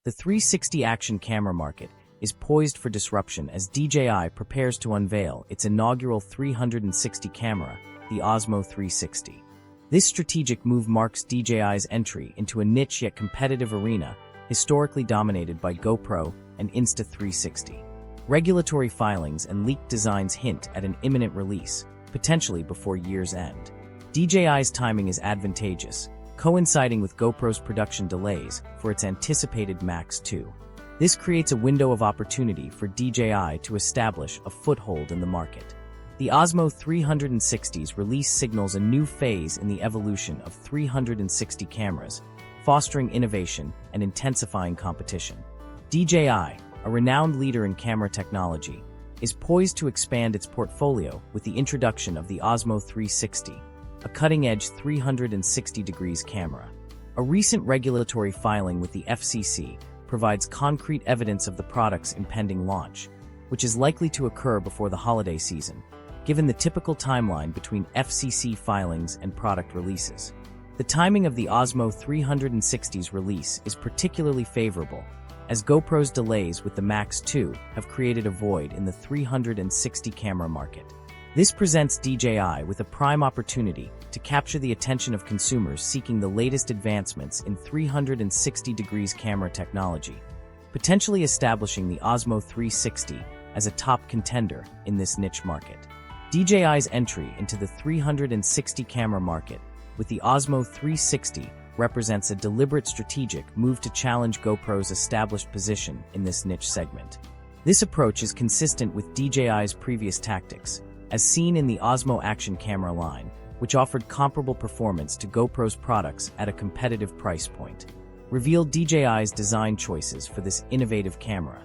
The 360 action camera market is poised for disruption as DJI prepares to unveil its inaugural 360 camera, the OSMO 360. This strategic move marks DJI's entry into a niche yet competitive arena historically dominated by GoPro and Insta360. Regulatory filings and leaked designs hint at an imminent release, potentially before year's end. DJI's timing is advantageous, coinciding with GoPro's production delays for its anticipated Max 2. This creates a window of opportunity for DJI to establish a foothold in the market. The OSMO 360's release signals a new phase in the evolution of 360 cameras, fostering innovation and intensifying competition. DJI, a renowned leader in camera technology, is poised to expand its portfolio with the introduction of the OSMO 360, a cutting-edge 360-degree camera. A recent regulatory filing with the FCC provides concrete evidence of the product's impending launch, which is likely to occur before the holiday season, given the typical timeline between FCC filings and product releases. The timing of the OSMO 360's release is particularly favorable, as GoPro's delays with the Max 2 have created a void in the 360 camera market. This presents DJI with a prime opportunity to capture the attention of consumers seeking the latest advancements in 360-degree camera technology, potentially establishing the OSMO 360 as a top contender in this niche market. DJI's entry into the 360 camera market with the OSMO 360 represents a deliberate strategic move to challenge GoPro's established position in this niche segment. This approach is consistent with DJI's previous tactics, as seen in the OSMO action camera line, which offered comparable performance to GoPro's products at a competitive price point. Revealed DJI's design choices for this innovative camera.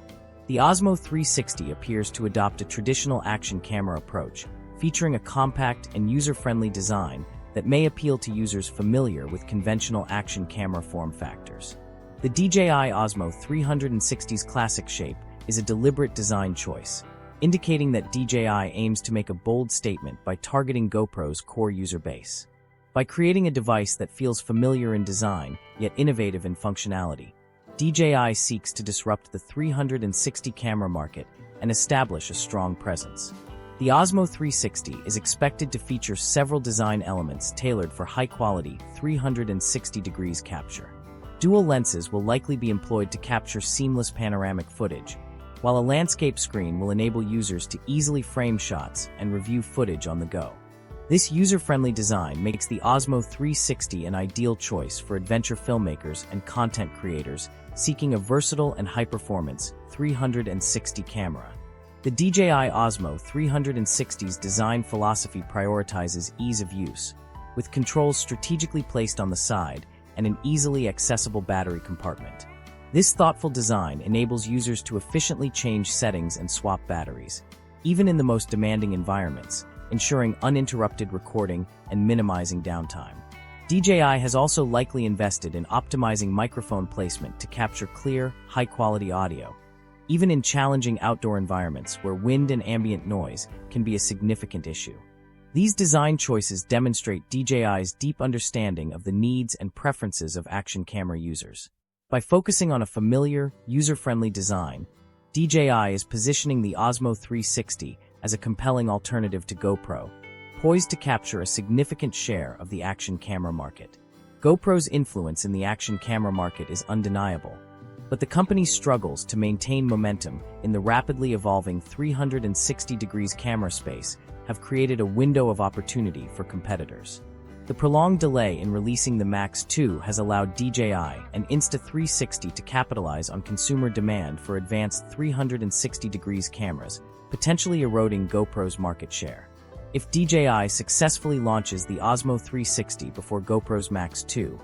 The OSMO 360 appears to adopt a traditional action camera approach, featuring a compact and user-friendly design that may appeal to users familiar with conventional action camera form factors. The DJI OSMO 360's classic shape is a deliberate design choice, indicating that DJI aims to make a bold statement by targeting GoPro's core user base. By creating a device that feels familiar in design, yet innovative in functionality, DJI seeks to disrupt the 360 camera market and establish a strong presence. The OSMO 360 is expected to feature several design elements tailored for high-quality 360-degree capture. Dual lenses will likely be employed to capture seamless panoramic footage, while a landscape screen will enable users to easily frame shots and review footage on the go. This user-friendly design makes the OSMO 360 an ideal choice for adventure filmmakers and content creators seeking a versatile and high-performance 360 camera. The DJI OSMO 360's design philosophy prioritizes ease of use, with controls strategically placed on the side and an easily accessible battery compartment. This thoughtful design enables users to efficiently change settings and swap batteries, even in the most demanding environments, ensuring uninterrupted recording and minimizing downtime. DJI has also likely invested in optimizing microphone placement to capture clear, high-quality audio, even in challenging outdoor environments where wind and ambient noise can be a significant issue. These design choices demonstrate DJI's deep understanding of the needs and preferences of action camera users. By focusing on a familiar, user-friendly design, DJI is positioning the OSMO 360 as a compelling alternative to GoPro, poised to capture a significant share of the action camera market. GoPro's influence in the action camera market is undeniable, but the company struggles to maintain momentum in the rapidly evolving 360-degree camera space have created a window of opportunity for competitors. The prolonged delay in releasing the Max 2 has allowed DJI and Insta360 to capitalize on consumer demand for advanced 360-degree cameras, potentially eroding GoPro's market share. If DJI successfully launches the OSMO 360 before GoPro's Max 2,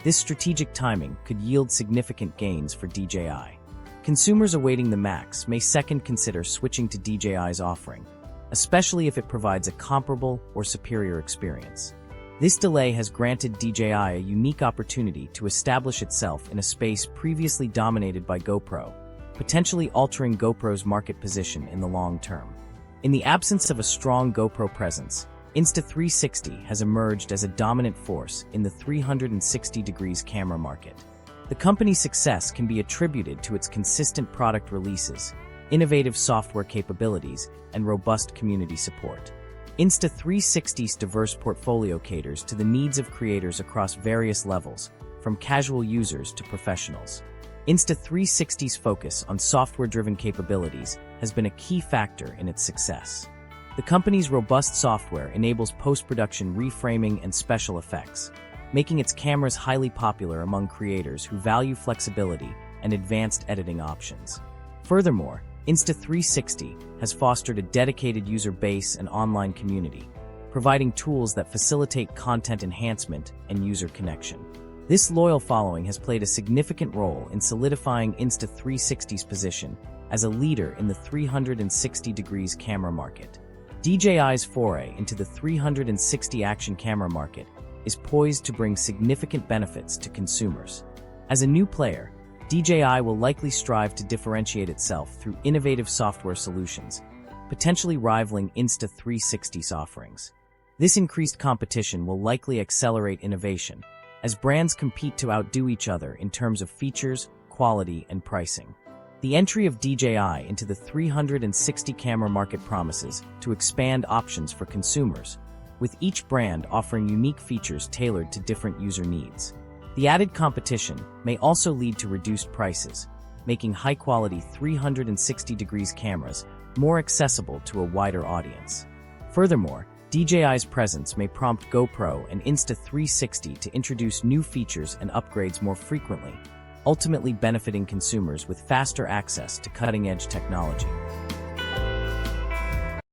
this strategic timing could yield significant gains for DJI. Consumers awaiting the Max may second consider switching to DJI's offering, especially if it provides a comparable or superior experience. This delay has granted DJI a unique opportunity to establish itself in a space previously dominated by GoPro, potentially altering GoPro's market position in the long term. In the absence of a strong GoPro presence, Insta360 has emerged as a dominant force in the 360 degrees camera market. The company's success can be attributed to its consistent product releases, innovative software capabilities, and robust community support. Insta360's diverse portfolio caters to the needs of creators across various levels, from casual users to professionals. Insta360's focus on software-driven capabilities has been a key factor in its success. The company's robust software enables post-production reframing and special effects, making its cameras highly popular among creators who value flexibility and advanced editing options. Furthermore, Insta360 has fostered a dedicated user base and online community, providing tools that facilitate content enhancement and user connection. This loyal following has played a significant role in solidifying Insta360's position as a leader in the 360 degrees camera market. DJI's foray into the 360 action camera market is poised to bring significant benefits to consumers. As a new player, DJI will likely strive to differentiate itself through innovative software solutions, potentially rivaling Insta360's offerings. This increased competition will likely accelerate innovation, as brands compete to outdo each other in terms of features, quality, and pricing. The entry of DJI into the 360 camera market promises to expand options for consumers, with each brand offering unique features tailored to different user needs. The added competition may also lead to reduced prices, making high-quality 360 degrees cameras more accessible to a wider audience. Furthermore, DJI's presence may prompt GoPro and Insta360 to introduce new features and upgrades more frequently, ultimately benefiting consumers with faster access to cutting-edge technology.